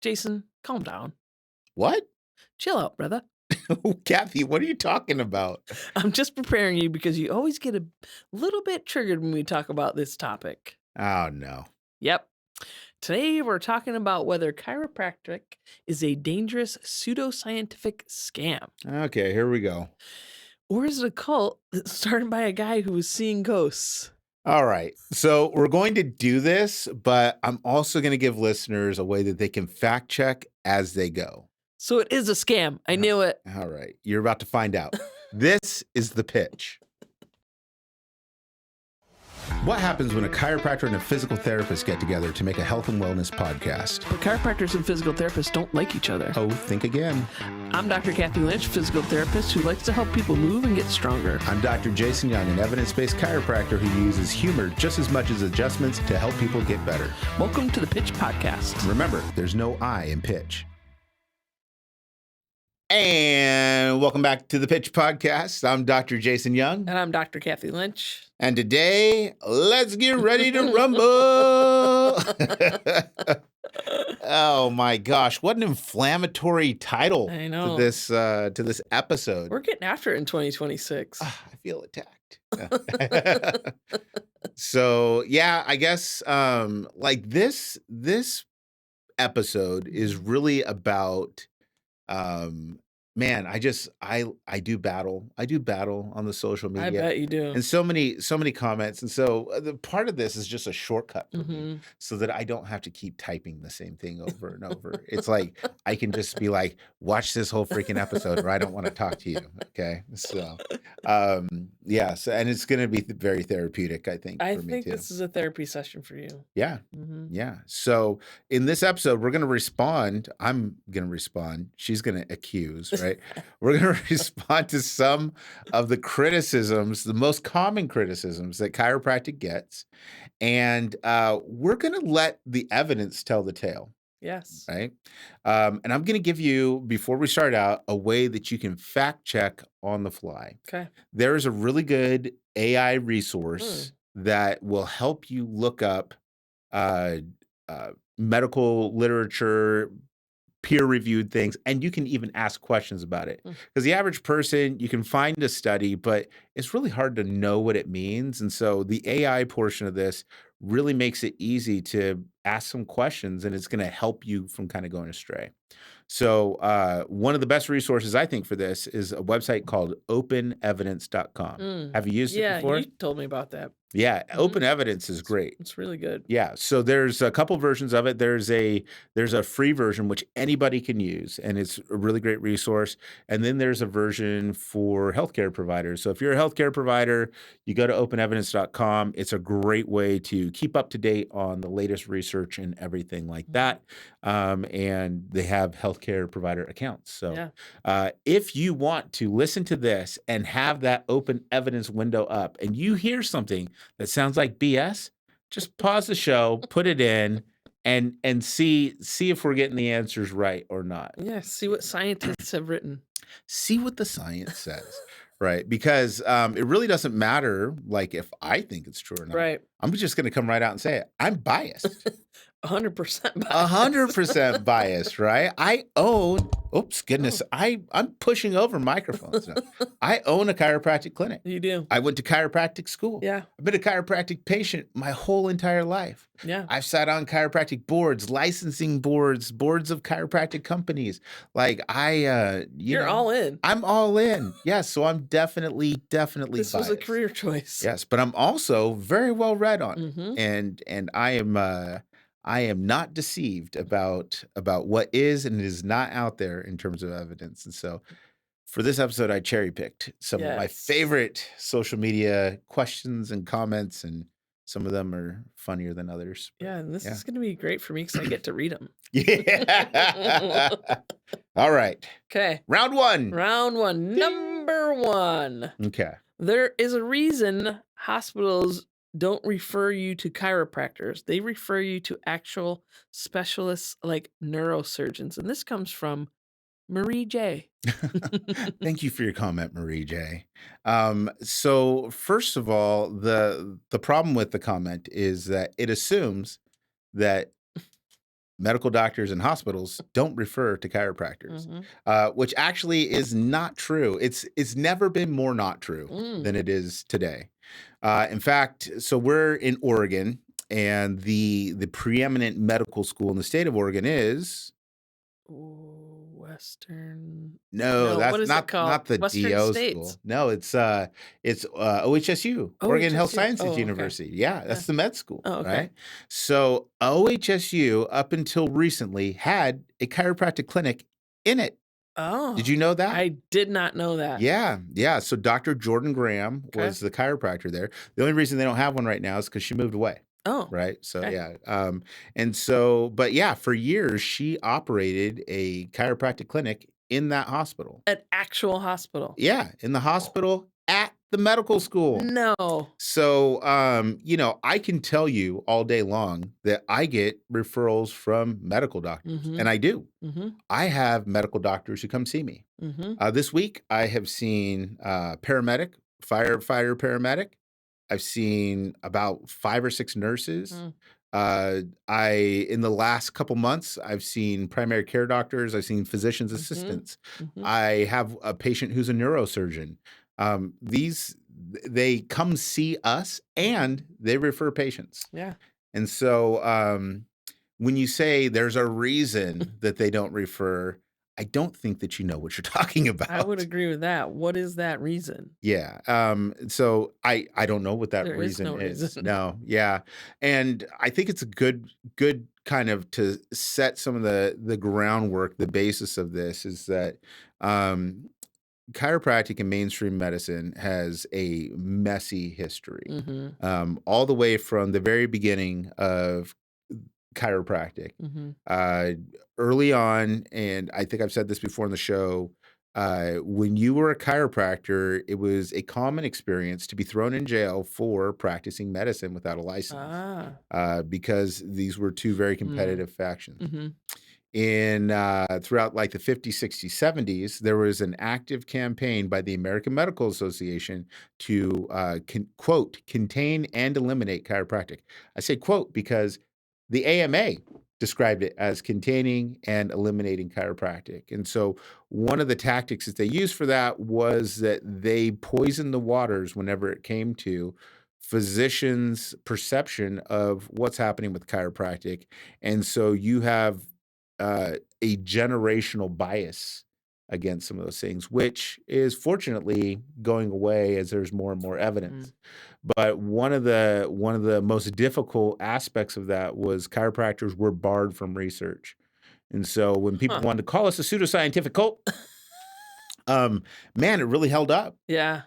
Jason, calm down. What? Chill out, brother. Kathy, what are you talking about? I'm just preparing you because you always get a little bit triggered when we talk about this topic. Oh, no. Yep. Today we're talking about whether chiropractic is a dangerous pseudoscientific scam. Okay, here we go. Or is it a cult that's started by a guy who was seeing ghosts? All right. So we're going to do this, but I'm also going to give listeners a way that they can fact check as they go. So it is a scam. I knew it. All right. You're about to find out. This is the pitch. What happens when a chiropractor and a physical therapist get together to make a health and wellness podcast? But chiropractors and physical therapists don't like each other. Oh, think again. I'm Dr. Kathy Lynch, physical therapist who likes to help people move and get stronger. I'm Dr. Jason Young, an evidence-based chiropractor who uses humor just as much as adjustments to help people get better. Welcome to the Pitch Podcast. Remember, there's no I in pitch. And welcome back to the Pitch Podcast. I'm Dr. Jason Young. And I'm Dr. Kathy Lynch. And today, let's get ready to rumble. Oh my gosh, what an inflammatory title I know. to this episode. We're getting after it in 2026. I feel attacked. So yeah, I guess like this episode is really about man, I do battle on the social media. I bet you do. And so many comments. And so the part of this is just a shortcut for me so that I don't have to keep typing the same thing over and over. It's like I can just be like, watch this whole freaking episode or I don't want to talk to you. Okay. So yeah, so and it's gonna be very therapeutic, I think, I for me think too. this is a therapy session for you. Yeah. Mm-hmm. Yeah. So in this episode, we're going to respond. I'm going to respond. She's going to accuse, right? We're going to respond to some of the criticisms, the most common criticisms that chiropractic gets. And we're going to let the evidence tell the tale. Yes. Right. And I'm going to give you, before we start out, a way that you can fact check on the fly. Okay. There is a really good AI resource that will help you look up medical literature, peer-reviewed things, and you can even ask questions about it. Because the average person, you can find a study, but it's really hard to know what it means. And so the AI portion of this really makes it easy to ask some questions, and it's going to help you from kind of going astray. So one of the best resources, I think, for this is a website called openevidence.com. Have you used it before? Yeah, you told me about that. Yeah, Open Evidence is great. It's really good. Yeah, so there's a couple versions of it. There's a free version which anybody can use, and it's a really great resource. And then there's a version for healthcare providers. So if you're a healthcare provider, you go to openevidence.com. It's a great way to keep up to date on the latest research and everything like that. And they have healthcare provider accounts. So if you want to listen to this and have that Open Evidence window up, and you hear something that sounds like BS, just pause the show, put it in, and see if we're getting the answers right or not. Yeah, see what scientists have written. See what the science says, right? Because it really doesn't matter, like, if I think it's true or not. Right. I'm just going to come right out and say it. I'm biased. 100% biased. 100% biased, right? I own, I'm pushing over microphones now. I own a chiropractic clinic. You do. I went to chiropractic school. Yeah. I've been a chiropractic patient my whole entire life. Yeah. I've sat on chiropractic boards, licensing boards of chiropractic companies. Like You're all in. I'm all in. Yes. So I'm definitely This biased. was a career choice. Yes, but I'm also very well read on it. And I am not deceived about what is and is not out there in terms of evidence. And so for this episode, I cherry picked some of my favorite social media questions and comments, and some of them are funnier than others. Yeah, and this is going to be great for me because I get to read them. Yeah. All right. Okay. Round one. Number one. Okay. There is a reason hospitals don't refer you to chiropractors. They refer you to actual specialists like neurosurgeons. And this comes from Marie J. Thank you for your comment, Marie J. So first of all, the problem with the comment is that it assumes that medical doctors and hospitals don't refer to chiropractors, which actually is not true. It's never been more not true than it is today. In fact, so we're in Oregon, and the preeminent medical school in the state of Oregon is Western. no, No, what that's is it called? not the Western DO States. school. No, it's OHSU, Oregon Health OHSU. Sciences Oh, okay. University. Yeah, that's the med school, Oh, okay. right? So OHSU, up until recently, had a chiropractic clinic in it. Oh. Did you know that? I did not know that. Yeah. So Dr. Jordan Graham Okay. was the chiropractor there. The only reason they don't have one right now is because she moved away. Oh. Right. So Okay. yeah. And so, but yeah, for years she operated a chiropractic clinic in that hospital. An actual hospital. Yeah, in the hospital at the medical school. No. So, I can tell you all day long that I get referrals from medical doctors, and I do. I have medical doctors who come see me. This week, I have seen paramedic, firefighter paramedic. I've seen about 5 or 6 nurses. In the last couple months, I've seen primary care doctors. I've seen physician's assistants. I have a patient who's a neurosurgeon. They come see us and they refer patients. Yeah. And so when you say there's a reason that they don't refer, I don't think that you know what you're talking about. I would agree with that. What is that reason? Yeah. So I don't know what that There is reason no is. reason. No. Yeah. And I think it's a good kind of to set some of the groundwork, the basis of this is that chiropractic and mainstream medicine has a messy history. All the way from the very beginning of chiropractic. Early on, and I think I've said this before in the show, when you were a chiropractor, it was a common experience to be thrown in jail for practicing medicine without a license, because these were two very competitive factions. Throughout like the 50s, 60s, 70s, there was an active campaign by the American Medical Association to quote, contain and eliminate chiropractic. I say quote because the AMA described it as containing and eliminating chiropractic. And so one of the tactics that they used for that was that they poisoned the waters whenever it came to physicians' perception of what's happening with chiropractic. And so you have a generational bias against some of those things, which is fortunately going away as there's more and more evidence. But one of the most difficult aspects of that was chiropractors were barred from research. And so when people wanted to call us a pseudoscientific cult, man, it really held up. Yeah.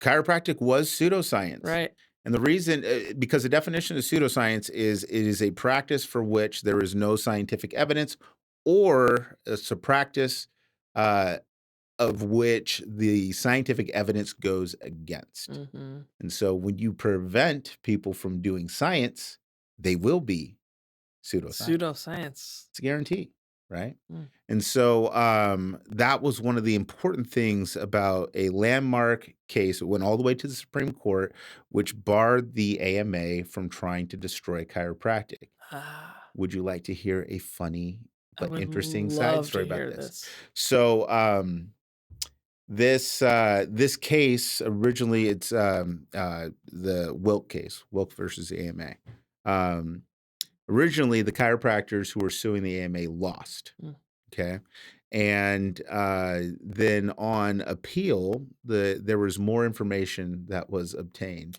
Chiropractic was pseudoscience. Right. And the reason, because the definition of pseudoscience is it is a practice for which there is no scientific evidence, or it's a practice of which the scientific evidence goes against. And so when you prevent people from doing science, they will be pseudoscience. It's a guarantee, right? And so that was one of the important things about a landmark case. It went all the way to the Supreme Court, which barred the AMA from trying to destroy chiropractic. Would you like to hear a funny but interesting side story about this? So this case originally, it's the Wilk case, Wilk versus the AMA. Originally, the chiropractors who were suing the AMA lost. Okay. And then on appeal, there was more information that was obtained.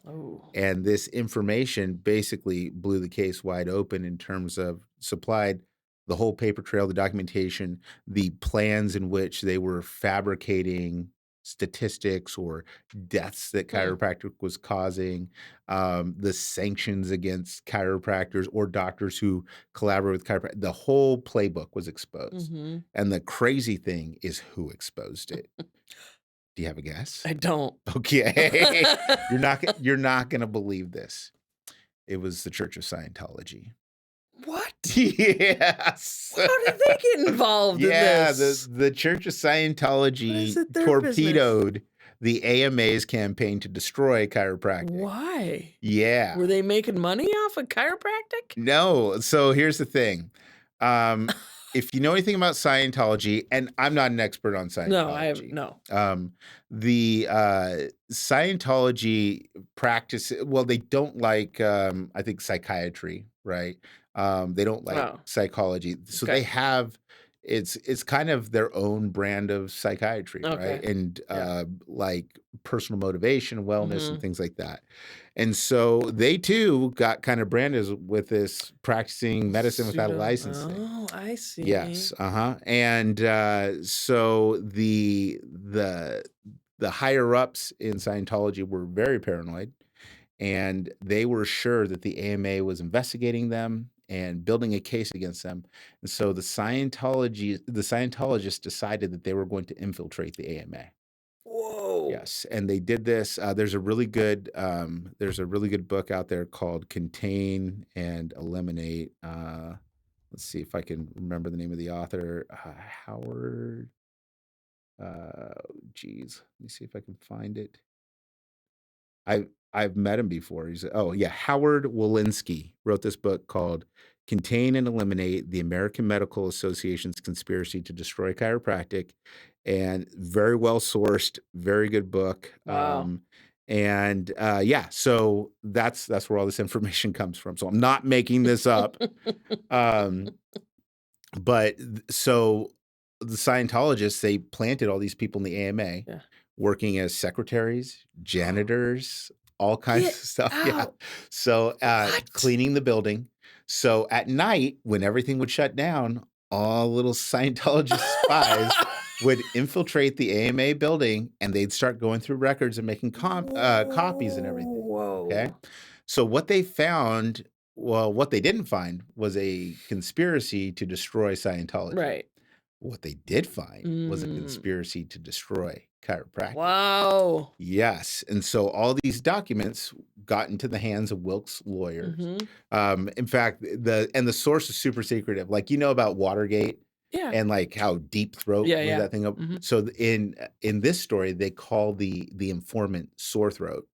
And this information basically blew the case wide open in terms of supplied the whole paper trail, the documentation, the plans in which they were fabricating statistics or deaths that chiropractic was causing, the sanctions against chiropractors or doctors who collaborate with chiropractic. The whole playbook was exposed. And the crazy thing is who exposed it. Do you have a guess? I don't. Okay. You're not going to believe this. It was the Church of Scientology. What? Yes. How did they get involved in this? The Church of Scientology torpedoed the AMA's campaign to destroy chiropractic. Why? Yeah. Were they making money off of chiropractic? No. So here's the thing. Um, if you know anything about Scientology, and I'm not an expert on No, I have Scientology, no. the Scientology practice, well, they don't like, I think, psychiatry, right? They don't like Oh, psychology. So okay. they have, it's kind of their own brand of psychiatry, right? Okay. And Yeah. like personal motivation, wellness, and Mhm. things like that. And so they too got kind of branded with this practicing medicine without a license thing. Oh, I see. Yes, uh-huh. And so the higher ups in Scientology were very paranoid, and they were sure that the AMA was investigating them and building a case against them. And so the Scientologists decided that they were going to infiltrate the AMA. Whoa. Yes, and they did this. There's a really good book out there called Contain and Eliminate. Let's see if I can remember the name of the author. Howard. Geez, let me see if I can find it. I've met him before. Howard Walensky wrote this book called Contain and Eliminate: The American Medical Association's Conspiracy to Destroy Chiropractic, and very well sourced, very good book. Wow. So that's where all this information comes from. So I'm not making this up. Um, so the Scientologists, they planted all these people in the AMA Yeah. working as secretaries, janitors, all kinds Get of stuff. Yeah. out. So What? cleaning the building. So at night, when everything would shut down, all little Scientologist spies would infiltrate the AMA building, and they'd start going through records and making copies and everything. Okay. Whoa. So what they found, well, what they didn't find was a conspiracy to destroy Scientology. Right. What they did find was a Mm. conspiracy to destroy chiropractic. Wow. Yes. And so all these documents got into the hands of Wilkes lawyers. Mhm. In fact, the source is super secretive. Like, about Watergate Yeah. and like how deep throat Yeah, blew yeah. that thing up. Mhm. So in this story, they call the informant sore throat.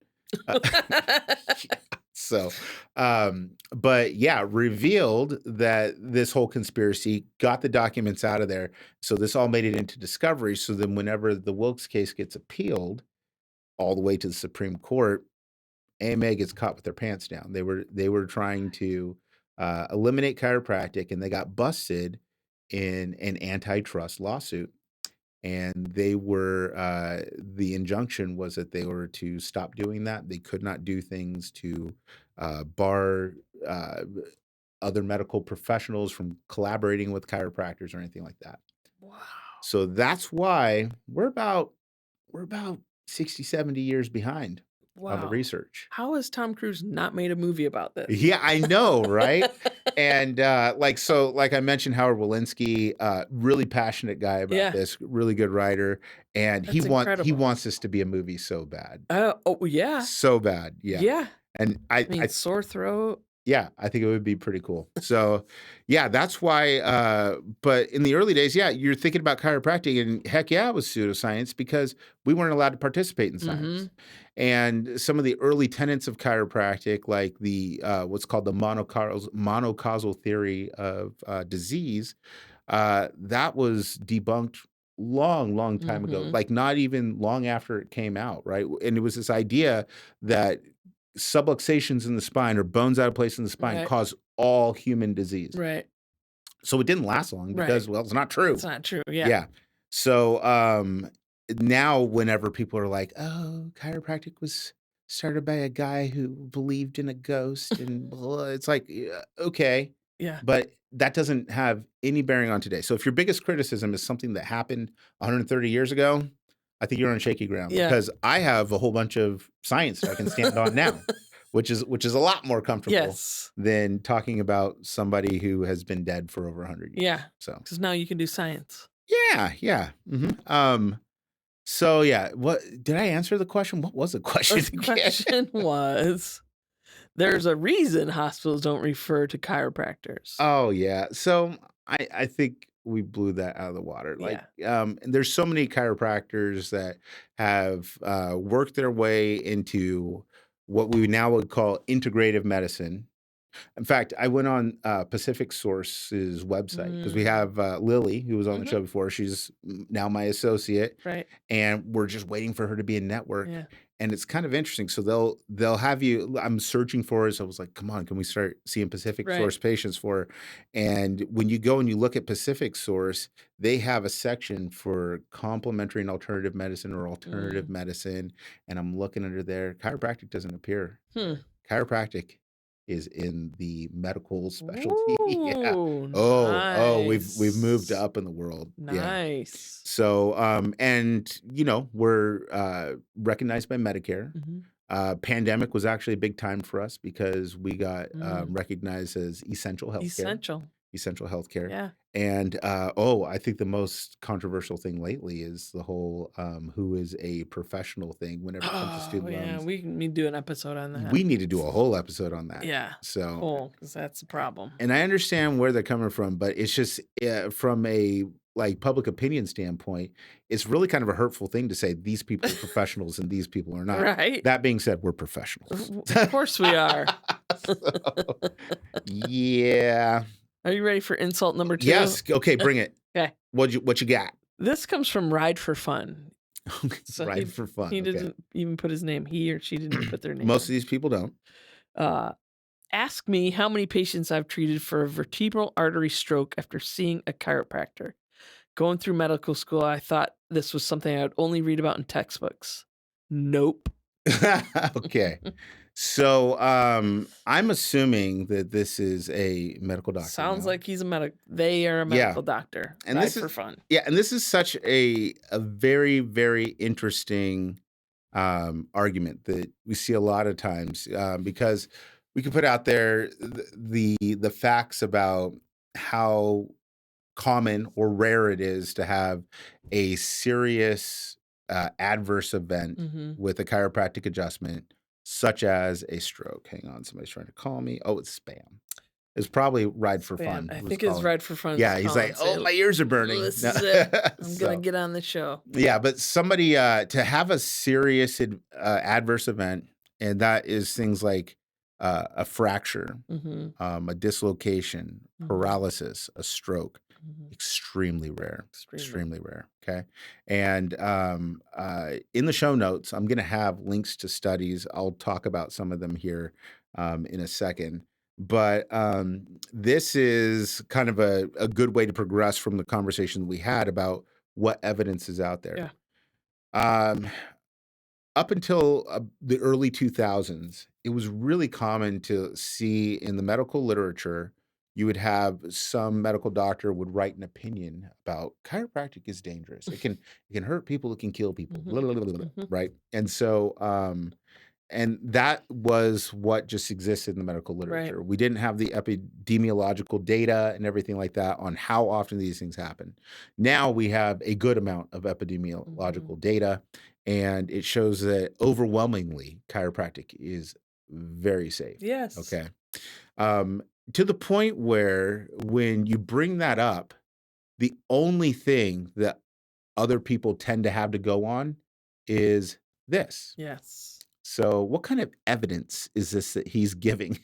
So, but yeah, revealed that this whole conspiracy, got the documents out of there. So this all made it into discovery. So then whenever the Wilkes case gets appealed all the way to the Supreme Court, AMA gets caught with their pants down. They were trying to eliminate chiropractic, and they got busted in an antitrust lawsuit. And the injunction was that they were to stop doing that. They could not do things to bar uh, other medical professionals from collaborating with chiropractors or anything like that. Wow. So that's why we're about 60, 70 years behind on the Wow. research. How has Tom Cruise not made a movie about this? Yeah, I know, right? And like I mentioned, Howard Walensky, really passionate guy about Yeah. this, really good writer, and he That's he incredible. wants this to be a movie so bad, Oh, yeah. so bad, yeah. Yeah. And I mean, sore throat. yeah, I think it would be pretty cool. So, yeah, that's why. But in the early days, yeah, you're thinking about chiropractic, and heck yeah, it was pseudoscience because we weren't allowed to participate in science. Mhm. And some of the early tenets of chiropractic, like the what's called the monocausal theory of disease, that was debunked long, long time ago. Mhm. Like not even long after it came out, right? And it was this idea that subluxations in the spine or bones out of place in the spine Right. cause all human disease. Right. So it didn't last long Right. because, well, it's not true. It's not true. Yeah. Yeah. So now whenever people are like, oh, chiropractic was started by a guy who believed in a ghost and blah, it's like, yeah, okay, Yeah. but that doesn't have any bearing on today. So if your biggest criticism is something that happened 130 years ago, I think you're on shaky ground Yeah. because I have a whole bunch of science that I can stand on now, which is a lot more comfortable Yes. than talking about somebody who has been dead for over 100 years. Yeah. So Because now you can do science. yeah, yeah. So yeah, what did I answer the question? What was the question The again? question was, there's a reason hospitals don't refer to chiropractors. Oh yeah. So I think we blew that out of the water. Like and there's so many chiropractors that have worked their way into what we now would call integrative medicine. In fact, I went on Pacific Source's website because we Mm. have Lily, who was on the Mhm. show before. She's now my associate, Right. and we're just waiting for her to be in network. Yeah. And it's kind of interesting. So they'll have you. I'm searching for her. So I was like, come on, can we start seeing Pacific Right. Source patients for her? And when you go and you look at Pacific Source, they have a section for complementary and alternative medicine or alternative Mm. medicine. And I'm looking under there. Chiropractic doesn't appear Hmm. there. Chiropractic is in the medical specialty. Yeah. Ooh, We've moved nice. up in the world. Yeah. Nice. So, and we're recognized by Medicare. Mhm. Pandemic was actually a big time for us because we got Mm. recognized as Essential. essential healthcare. Yeah. And I think the most controversial thing lately is the whole who is a professional thing whenever it comes to Oh, student yeah, loans. we can do an episode on that. We need to do a whole episode on that. Yeah. So, Cool, 'cause that's a problem. and I understand where they're coming from, but it's just from a like public opinion standpoint, it's really kind of a hurtful thing to say these people are professionals and these people are not. Right? That being said, we're professionals. Of course we are. So, yeah. Are you ready for insult number 2? Yes. Okay, bring it. Okay. What you got? This comes from Ride for Fun. So Right for fun. he Okay. didn't even put his name. He or she didn't put their name Most of in. these people don't. Uh, Ask me how many patients I've treated for a vertebral artery stroke after seeing a chiropractor. Going through medical school, I thought this was something I would only read about in textbooks. Nope. Okay. So I'm assuming that this is a medical doctor. Sounds now. like they are a Yeah. medical doctor. And Ride this for is fun. Yeah, and this is such a very, very interesting argument that we see a lot of times because we can put out there the facts about how common or rare it is to have a serious adverse event Mhm. with a chiropractic adjustment, such as a stroke. Hang on, somebody's trying to call me. Oh, it's spam. It's probably Ride for Spam. Fun. I was think it's calling. Ride for Fun. Yeah, he's like, oh, my ears are burning. This No. is it. I'm So, gonna get on the show. yeah, but somebody to have a serious adverse event, and that is things like a fracture, Mhm. a dislocation, Mhm. paralysis, a stroke, Mhm. extremely rare, Extremely. extremely rare. Okay, and in the show notes, I'm going to have links to studies. I'll talk about some of them here in a second. But this is kind of a good way to progress from the conversation we had about what evidence is out there. Yeah. Um, Up until the early 2000s, it was really common to see in the medical literature, you would have some medical doctor would write an opinion about chiropractic is dangerous. It can hurt people, it can kill people, Mhm. blah, blah, blah, blah, blah, Mhm. right? And so and that was what just existed in the medical Right. literature. We didn't have the epidemiological data and everything like that on how often these things happen. Now we have a good amount of Mhm. epidemiological data, and it shows that overwhelmingly chiropractic is very safe. Yes. Okay. Um, to the point where when you bring that up, the only thing that other people tend to have to go on is this. Yes. So, what kind of evidence is this that he's giving?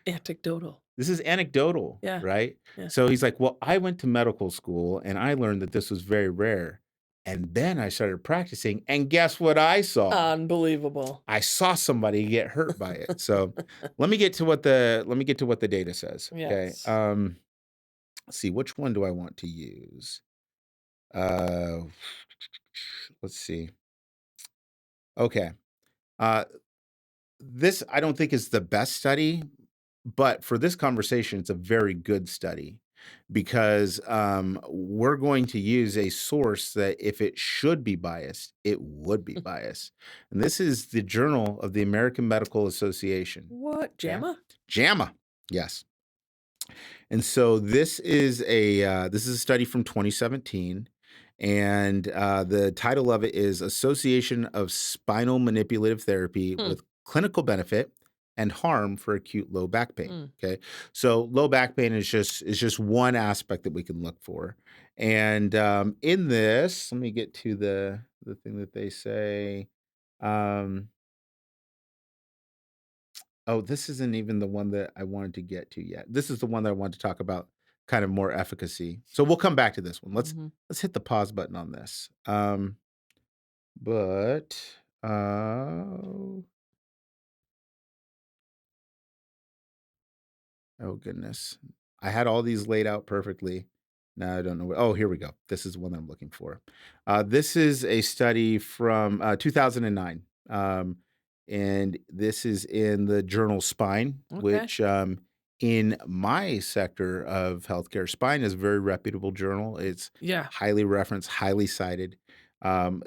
Anecdotal. This is anecdotal, Yeah. right? Yeah. So he's like, "Well, I went to medical school and I learned that this was very rare. And then I started practicing, and guess what I saw? Unbelievable. I saw somebody get hurt by it." So, let me get to what the data says, okay? Yes. Let's see, which one do I want to use? Uh, let's see. Okay. Uh, this I don't think is the best study, but for this conversation, it's a very good study because we're going to use a source that if it should be biased, it would be biased. And this is the Journal of the American Medical Association. What? Okay? JAMA? JAMA, yes. And so this is a study from 2017, and the title of it is "Association of Spinal Manipulative Therapy Hmm. with Clinical Benefit and Harm for Acute Low Back Pain." Hmm. Okay, so low back pain is just one aspect that we can look for, and in this, let me get to the thing that they say. Um, Oh, this isn't even the one that I wanted to get to yet. This is the one that I wanted to talk about kind of more efficacy. So we'll come back to this one. Let's Mhm. let's hit the pause button on this. But oh goodness. I had all these laid out perfectly. Now I don't know. Oh, here we go. This is the one that I'm looking for. This is a study from 2009. And this is in the journal Spine, Okay. which in my sector of healthcare, Spine is a very reputable journal. It's Yeah. highly referenced, highly cited.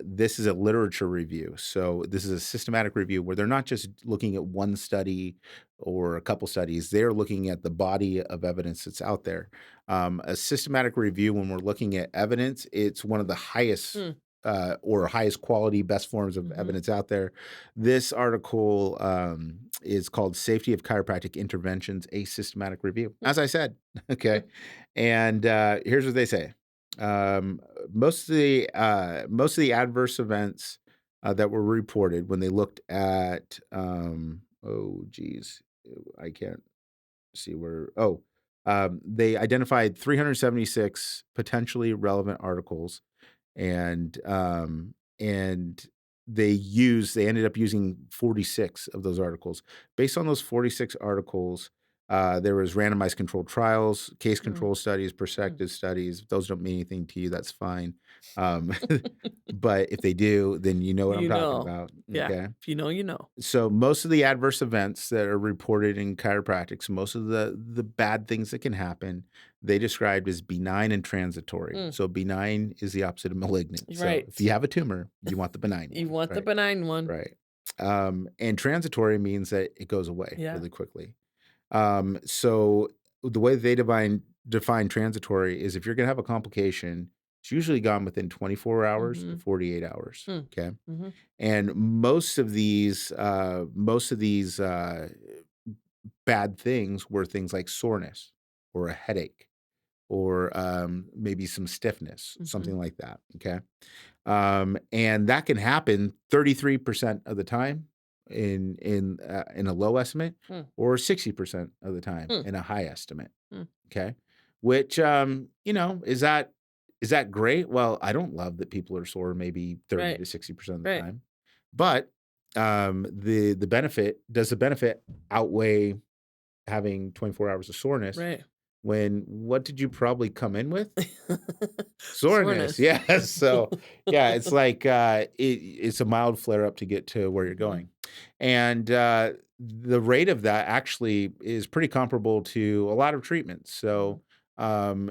This is a literature review. So this is a systematic review where they're not just looking at one study or a couple studies. They're looking at the body of evidence that's out there. A systematic review, when we're looking at evidence, it's one of the highest Hmm. or highest quality, best forms of Mhm. evidence out there. This article is called Safety of Chiropractic Interventions, a Systematic Review. Hmm. As I said, Hmm. okay. And here's what they say. Um, most of the adverse events that were reported when they looked at oh geez, I can't see where. Oh, they identified 376 potentially relevant articles, and they ended up using 46 of those articles. Based on those 46 articles, there was randomized controlled trials, case Mm. control studies, Mm. prospective studies. If those don't mean anything to you, that's fine. Um, but if they do, then you know what I'm You talking know. about. Yeah. Okay. If you know, you know. So most of the adverse events that are reported in chiropractic, most of the bad things that can happen, they described as benign and transitory. Mm. So benign is the opposite of malignant. So if you Right. have a tumor, you want the benign You one, want the right? benign one. Right. And transitory means that it goes away Yeah. really quickly. So the way they define transitory is if you're going to have a complication, it's usually gone within 24 hours to Mhm. 48 hours. Mm. Okay. Mhm. And most of these bad things were things like soreness or a headache or maybe some stiffness, Mhm. something like that. Okay. And that can happen 33% of the time in a low estimate, Mm. or 60% of the time Mm. in a high estimate. Mm. Okay. Which is that great? Well, I don't love that people are sore maybe 30 Right. to 60% of the Right. time. But the benefit outweigh having 24 hours of soreness Right. when what did you probably come in with? Soreness, Soreness. yes. So, yeah, it's like, it's a mild flare up to get to where you're Mhm. going. And, the rate of that actually is pretty comparable to a lot of treatments. Mhm. So,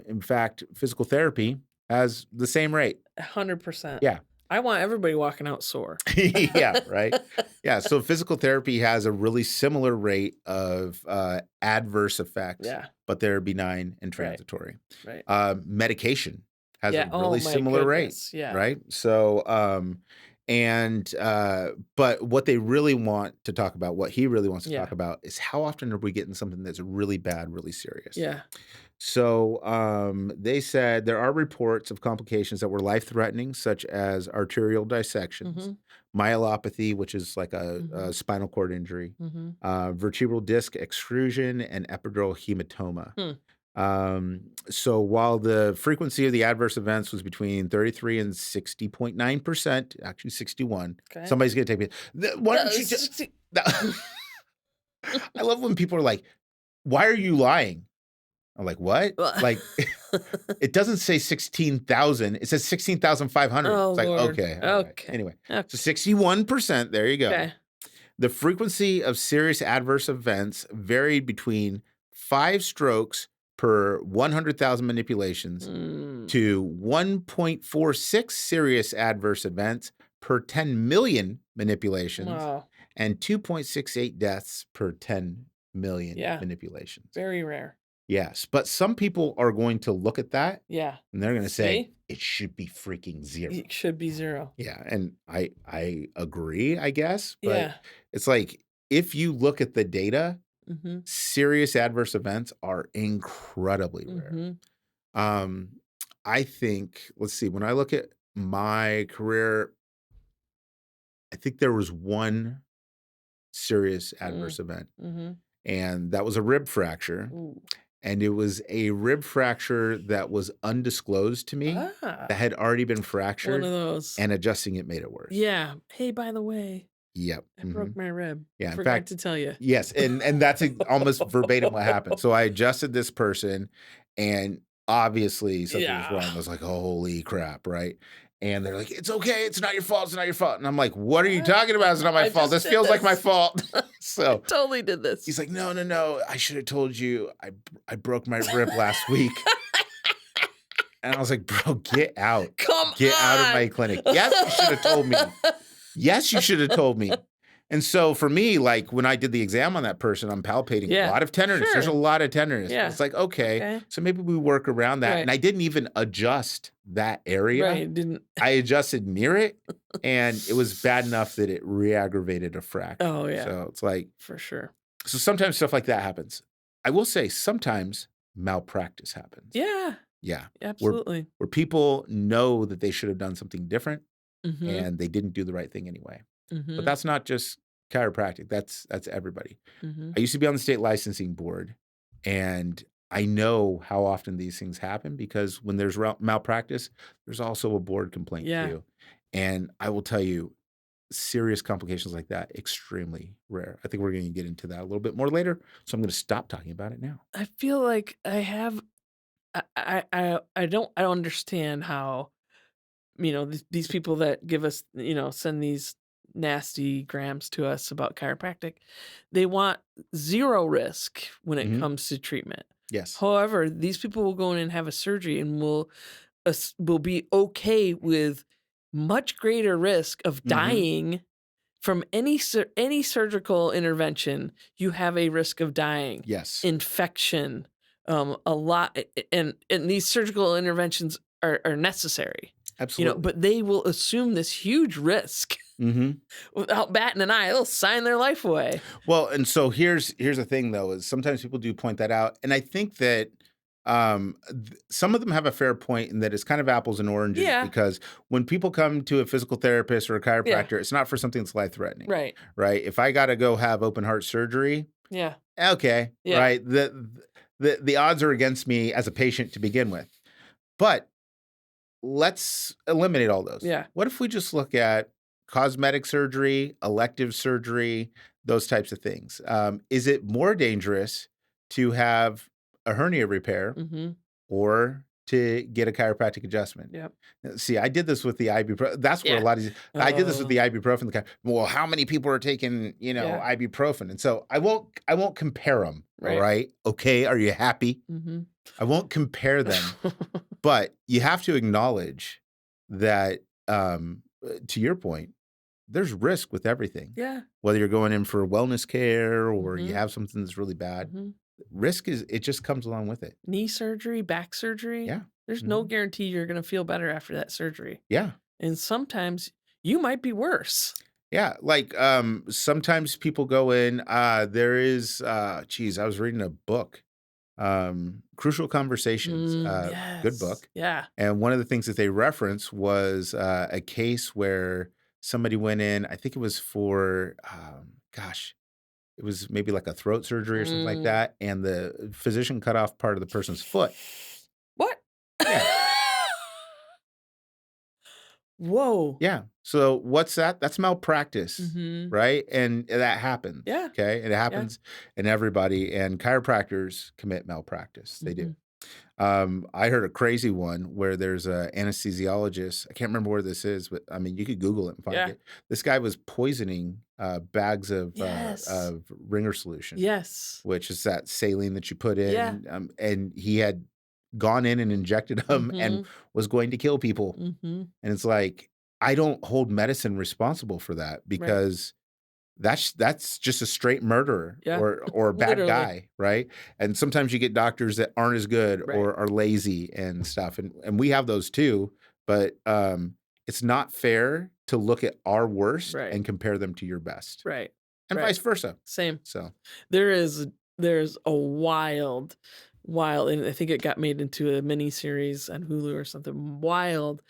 in fact, physical therapy has the same rate. 100%. Yeah. I want everybody walking out sore. Yeah, right? Yeah, so physical therapy has a really similar rate of, adverse effects, Yeah. but they're benign and Right. transitory. Right. Medication has a Yeah. Oh really my similar rate, goodness. Yeah. right? So, but what they really want to talk about, what he really wants to Yeah. talk about is how often are we getting something that's really bad, really serious? Yeah. So they said there are reports of complications that were life threatening, such as arterial dissections, Mhm. myelopathy, which is like a Mhm. spinal cord injury, Mhm. vertebral disc extrusion, and epidural hematoma. Hmm. So while the frequency of the adverse events was between 33 and 60.9%, actually 61, Okay. somebody's going to take me. Why don't you just. See. I love when people are like, why are you lying? I'm like, "What?" Well, Like, it doesn't say 16,000, it says 16,500. oh It's like, Lord. "Okay, all right." Okay. Anyway, Okay. so 61%, there you go. 'Kay. The frequency of serious adverse events varied between 5 strokes per 100,000 manipulations Mm. to 1.46 serious adverse events per 10,000,000 manipulations Wow. and 2.68 deaths per 10,000,000 Yeah. manipulations. Very rare. Yes, but some people are going to look at that Yeah. and they're gonna say, See? "It should be freaking 0." It should be 0. Yeah, and I agree, I guess, but Yeah. it's like, if you look at the data, Mhm. serious adverse events are incredibly rare. Mhm. Um, I think let's see, when I look at my career, I think there was one serious Mm. adverse event. Mhm. And that was a rib fracture. Ooh. And it was a rib fracture that was undisclosed to me, Ah, that had already been one of fractured, those. and adjusting it made it worse. Yeah. "Hey, by the way, Yep. I broke my rib. Yeah, in Forgot fact, to tell you." yes, and that's almost verbatim what happened. So I adjusted this person, and obviously something was Yeah. wrong. I was like, "Holy crap!" Right? And they're like, "It's okay. It's not your fault. It's not your fault." And I'm like, "What are you talking about? It's not my I fault. just This did feels like my this. fault." So Totally did this. he's like, "No, no, no. I should have told you. I broke my rib last week." And I was like, "Bro, get out. Come Get out of my on. clinic. Yes, you should have told me. Yes, you should have told me." And so for me, like when I did the exam on that person, I'm palpating a Yeah, lot of tenderness. There's a sure. lot of tenderness. Yeah. It's like, okay, Okay. so maybe we work around that. Right. And I didn't even adjust that area. Right, didn't I adjusted near it, and it was bad enough that it re-aggravated a fracture. Oh, yeah. So it's like, For sure. so sometimes stuff like that happens. I will say sometimes malpractice happens. Yeah, Yeah. absolutely. Where people know that they should have done something different Mhm. and they didn't do the right thing anyway. But Mhm. that's not just chiropractic. That's everybody. Mhm. I used to be on the state licensing board, and I know how often these things happen because when there's malpractice, there's also a board complaint Yeah. too. And I will tell you, serious complications like that, extremely rare. I think we're going to get into that a little bit more later. So I'm going to stop talking about it now. I feel like I have I don't understand how, these people that give us, send these nasty grams to us about chiropractic, they want zero risk when it Mhm. comes to treatment. Yes. However, these people will go in and have a surgery and will be okay with much greater risk of Mhm. dying from any surgical intervention. You have a risk of dying, Yes. infection, a lot, and these surgical interventions are necessary. Absolutely. But they will assume this huge risk Mhm. without batting an eye. They'll sign their life away. Well, and so here's the thing though, is sometimes people do point that out. And I think that some of them have a fair point in that it's kind of apples and oranges Yeah. because when people come to a physical therapist or a chiropractor, it's not for something that's life threatening. Right. Right. If I got to go have open heart surgery, Yeah. okay. Yeah. Right. The odds are against me as a patient to begin with. But let's eliminate all those. Yeah. What if we just look at cosmetic surgery, elective surgery, those types of things? Is it more dangerous to have a hernia repair Mm-hmm. or to get a chiropractic adjustment? Yep. See, I did this with the ibuprofen. That's where a lot of I did this with the ibuprofen. Well, how many people are taking, Yeah. ibuprofen? And so I won't compare them. All Right. right. Okay. Are you happy? Mm-hmm. I won't compare them. But you have to acknowledge that, to your point, there's risk with everything. Yeah. Whether you're going in for wellness care or you Mhm. have something that's really bad, Mhm. risk it just comes along with it. Knee surgery, back surgery. Yeah. There's no Mhm. guarantee you're going to feel better after that surgery. Yeah. And sometimes you might be worse. Yeah. Like, sometimes people go in, there is, I was reading a book, Crucial Conversations, good Yes. book. Yeah. And one of the things that they reference was a case where somebody went in, I think it was for, it was maybe like a throat surgery or something like Mm. that. And the physician cut off part of the person's foot. What? Yeah. Whoa. Yeah. So what's that? That's malpractice, Mhm. right? And that happens. Yeah. Okay. And it happens in everybody. And chiropractors commit malpractice. They do. I heard a crazy one where there's a anesthesiologist. I can't remember where this is, but I mean, you could Google it and find Yeah. it. This guy was poisoning bags Yes. of Ringer solution, Yes. which is that saline that you put in. Yeah. And he had gone in and injected them and Mhm. was going to kill people. Mhm. And it's like, I don't hold medicine responsible for that because that's just a straight murderer Yeah. or a bad Literally. guy, right? And sometimes you get doctors that aren't as good Right. or are lazy and stuff. And we have those too, but it's not fair to look at our worst Right. and compare them to your best. Right. And Right. vice versa. Same. So There's a wild wild, and I think it got made into a mini series on Hulu or something. Wild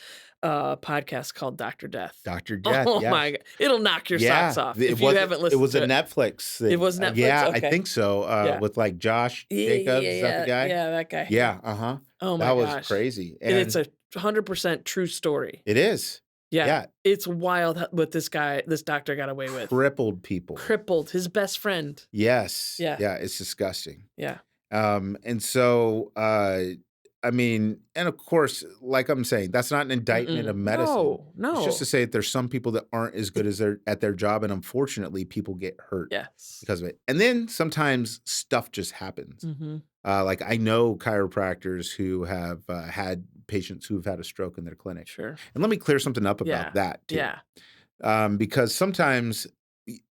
podcast called Dr. Death. Dr. Death, Oh yeah. my god, it'll knock your socks Yeah, off it if you wasn't haven't it listened was a to it. Netflix It thing. was Netflix? Yeah, I Okay. think so, Yeah. with, like, Josh Yeah, Jacobs, yeah, is that the yeah, guy? yeah, that guy, yeah. Yeah, uh-huh. Oh That my was gosh. crazy, And it's and a 100% true story. it is. Yeah. Yeah, It's wild what this doctor got away with. crippled people. Crippled his best friend. Yes. Yeah. Yeah, it's disgusting. Yeah. And so, I mean, and of course, like I'm saying, that's not an indictment of medicine. No, It's just to no. say that there's some people that aren't as good as at their job, and unfortunately, people get hurt Yes. because of it. And then sometimes stuff just happens. Mhm. Like I know chiropractors who have had patients who've had a stroke in their clinic. Sure. And let me clear something up Yeah. about that too. Yeah. Because sometimes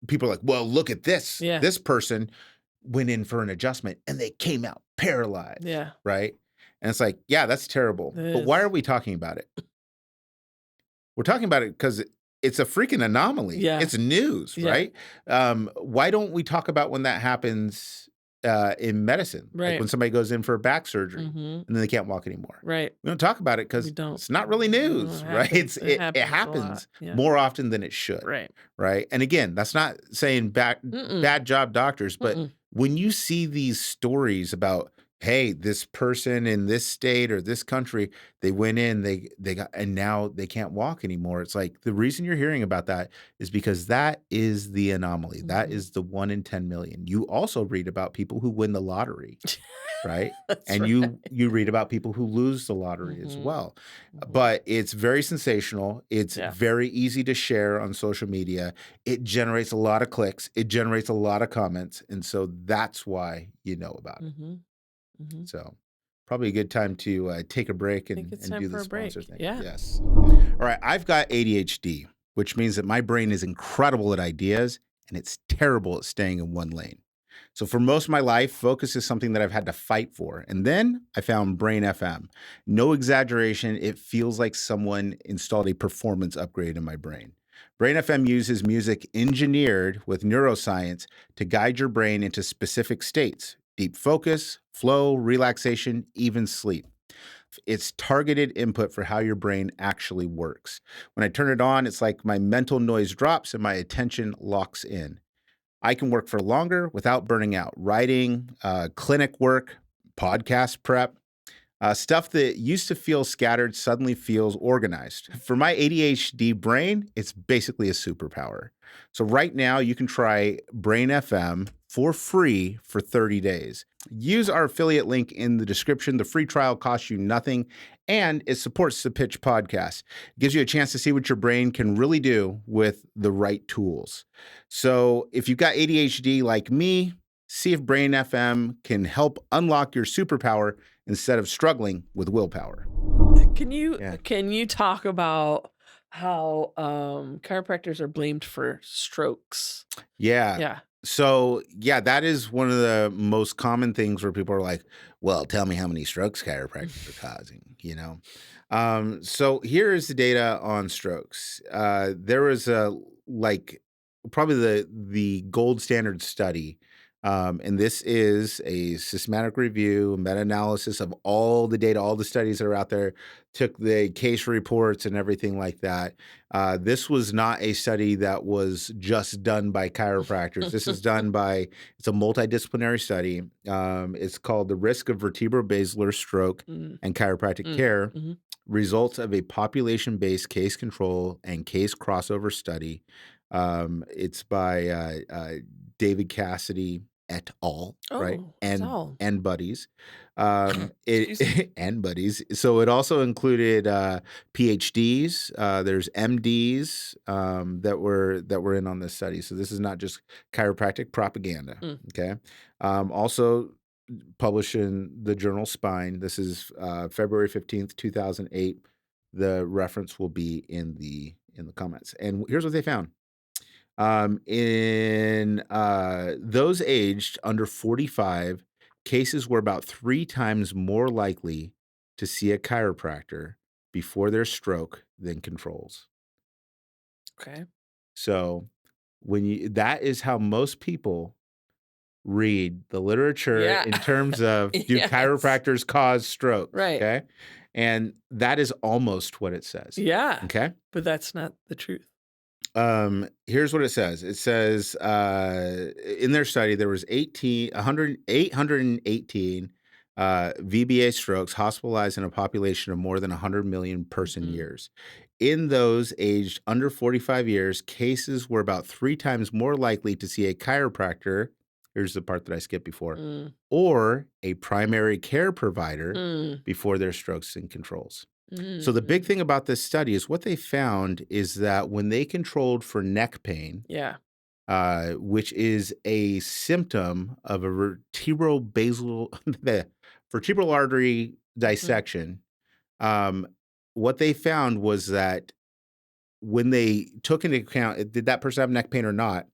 people are like, well, look at this. Yeah. This person went in for an adjustment and they came out paralyzed. Yeah. Right. And it's like, yeah, that's terrible. It But why is. are we talking about it? We're talking about it because it's a freaking anomaly. Yeah. It's news, Yeah. right? Why don't we talk about when that happens in medicine? Like Right. when somebody goes in for a back surgery Mhm. and then they can't walk anymore. Right. We don't talk about it because We don't. it's not really No, news, it right? happens. It A lot. happens Yeah. more often than it should, Right. right? And again, that's not saying Mm-mm. bad job doctors, but Mm-mm. when you see these stories about, hey, this person in this state or this country, they went in, they got, and now they can't walk anymore. It's like the reason you're hearing about that is because that is the anomaly. That Mhm. is the 1 in 10 million. You also read about people who win the lottery, right? That's And right. you read about people who lose the lottery as Mhm. well. Mhm. But it's very sensational. It's Yeah. very easy to share on social media. It generates a lot of clicks. It generates a lot of comments. And so that's why you know about it. Mhm. Mhm. So probably a good time to take a break I think it's and time do for the a sponsor break. thing. Yeah. Yes. All right. I've got ADHD, which means that my brain is incredible at ideas and it's terrible at staying in one lane. So for most of my life, focus is something that I've had to fight for. And then I found Brain FM. No exaggeration, it feels like someone installed a performance upgrade in my brain. Brain FM uses music engineered with neuroscience to guide your brain into specific states: deep focus, flow, relaxation, even sleep. It's targeted input for how your brain actually works. When I turn it on, it's like my mental noise drops and my attention locks in. I can work for longer without burning out. Writing, clinic work, podcast prep, stuff that used to feel scattered suddenly feels organized. For my ADHD brain, it's basically a superpower. So right now, you can try Brain FM for free for 30 days. Use our affiliate link in the description. The free trial costs you nothing, and it supports the Pitch Podcast. It gives you a chance to see what your brain can really do with the right tools. So if you've got ADHD like me, see if Brain FM can help unlock your superpower instead of struggling with willpower. Can you Yeah. talk about how chiropractors are blamed for strokes? Yeah. Yeah. So, yeah, that is one of the most common things where people are like, well, tell me how many strokes chiropractors are causing, you know? So here is the data on strokes. There was probably the gold standard study. And this is a systematic review, meta-analysis of all the data, all the studies that are out there, took the case reports and everything like that. This was not a study that was just done by chiropractors. This is done by, it's a multidisciplinary study. It's called The Risk of Vertebrobasilar Stroke Mm, and Chiropractic mm, Care, mhm. Results of a Population-Based Case Control and Case Crossover Study. It's by David Cassidy et al., right? Oh, it's all. And buddies. Excuse me. And buddies. So it also included PhDs. There's MDs that were in on this study. So this is not just chiropractic propaganda. Mm. Okay. Also published in the journal Spine. This is February 15th, 2008. The reference will be in the comments. And here's what they found. In those aged under 45, cases were about 3 times more likely to see a chiropractor before their stroke than controls. Okay. So that is how most people read the literature Yeah. in terms of do Yes. chiropractors cause strokes? Right. Okay. And that is almost what it says. Yeah. Okay. But that's not the truth. Here's what it says. It says in their study there was 818 VBA strokes hospitalized in a population of more than 100 million person Mhm. years. In those aged under 45 years, cases were about 3 times more likely to see a chiropractor. Here's the part that I skipped before, Mm. or a primary care provider Mm. before their strokes and controls. Mm. So the big thing about this study is what they found is that when they controlled for neck pain, Yeah. which is a symptom of a vertebral artery dissection, um, what they found was that when they took into account, did that person have neck pain or not,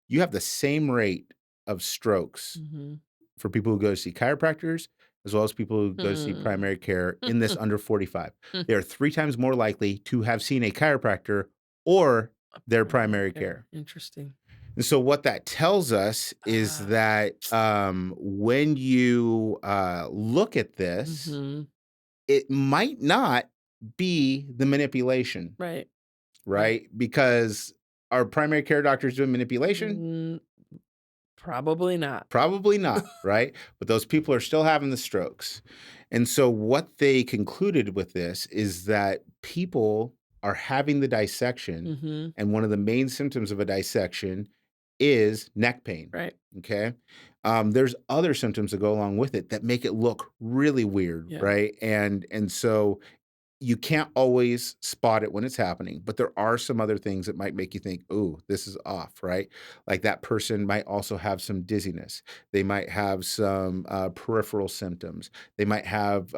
you have the same rate of strokes Mhm. for people who go to see chiropractors as well as people who go to see Hmm. primary care in this under 45. They are 3 times more likely to have seen a chiropractor or their primary care. Interesting. And so what that tells us is Ah. that when you look at this, Mhm. it might not be the manipulation, Right. right? Because are primary care doctors doing manipulation? Mm, probably not. Probably not, right? But those people are still having the strokes. And so what they concluded with this is that people are having the dissection, Mhm. and one of the main symptoms of a dissection is neck pain. Right. Okay. There's other symptoms that go along with it that make it look really weird, Yeah. right? And so you can't always spot it when it's happening, but there are some other things that might make you think, "Oh, this is off," right? Like that person might also have some dizziness. They might have some peripheral symptoms. They might have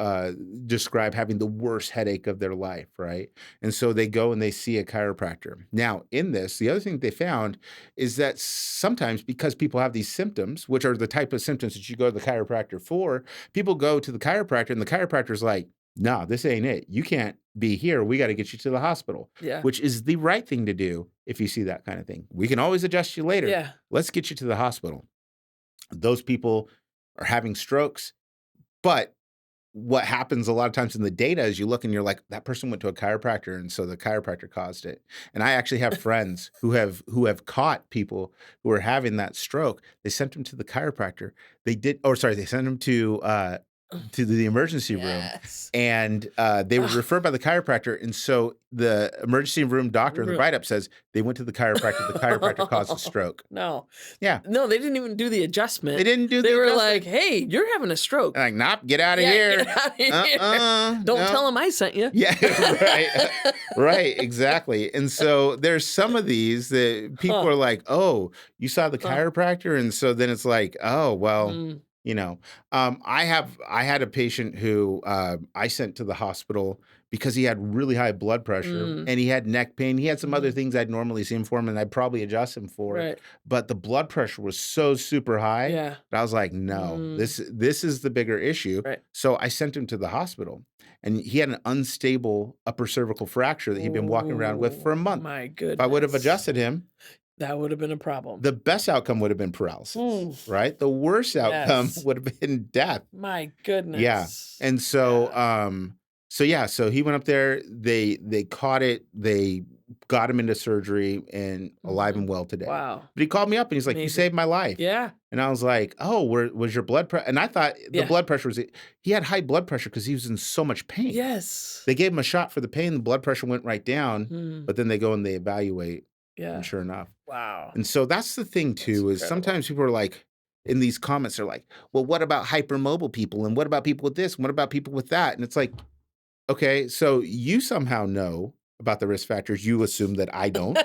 describe having the worst headache of their life, right? And so they go and they see a chiropractor. Now, in this, the other thing they found is that sometimes because people have these symptoms, which are the type of symptoms that you go to the chiropractor for, people go to the chiropractor and the chiropractor's like, no, this ain't it. You can't be here. We got to get you to the hospital, Yeah. which is the right thing to do if you see that kind of thing. We can always adjust you later. Yeah. Let's get you to the hospital. Those people are having strokes, but what happens a lot of times in the data is you look and you're like, that person went to a chiropractor, and so the chiropractor caused it. And I actually have friends who have caught people who are having that stroke. They sent them to the chiropractor. They sent them to the emergency room, Yes. and they were Ugh. referred by the chiropractor. And so the emergency room doctor in the write-up says they went to the chiropractor. The chiropractor caused the stroke. No. Yeah. No, they didn't even do the adjustment. They didn't do the They were adjustment. like, "Hey, you're having a stroke." Like, nope, get out of Yeah, here. get outta here. Don't No. tell them I sent you. Yeah, right. Right, exactly. And so there's some of these that people Huh. are like, "Oh, you saw the chiropractor?" And so then it's like, "Oh, well, Mm. you know." I had a patient who I sent to the hospital because he had really high blood pressure Mm. and he had neck pain. He had some other Mhm. things I'd normally see him for him and I'd probably adjust him for. Right. But the blood pressure was so super high Yeah. that I was like, "No, Mm. this is the bigger issue." Right. So I sent him to the hospital. And he had an unstable upper cervical fracture that he'd been walking around with for a Oh, month. my If I would have goodness. adjusted him, That would have been a problem. the best outcome would have been paralysis, Mm. right? The worst outcome Yes. would have been death. My goodness. Yeah. And so, Yeah. so he went up there, they caught it, they got him into surgery and alive and well today. Wow. But he called me up and he's like, "You Amazing. saved my life." Yeah. And I was like, "Oh, was your blood pressure?" And I thought the Yeah. blood pressure was, he had high blood pressure because he was in so much pain. Yes. They gave him a shot for the pain, the blood pressure went right down, Mm. but then they go and they evaluate, Yeah. and sure enough. Wow. And so that's the thing too, is incredible. sometimes people are like, in these comments, they're like, "Well, what about hypermobile people? And what about people with this? And what about people with that?" And it's like, okay, so you somehow know about the risk factors. You assume that I don't,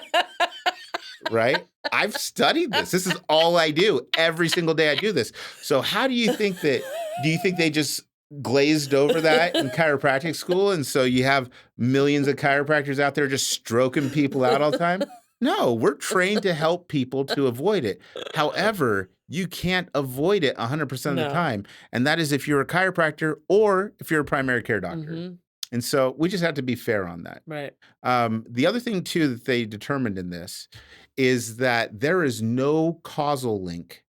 right? I've studied this. This is all I do. Every single day I do this. So how do you think they just glazed over that in chiropractic school? And so you have millions of chiropractors out there just stroking people out all the time? No, we're trained to help people to avoid it. However, you can't avoid it 100% of the No. time. And that is if you're a chiropractor or if you're a primary care doctor. Mhm. And so we just have to be fair on that. Right. The other thing, too, that they determined in this is that there is no causal link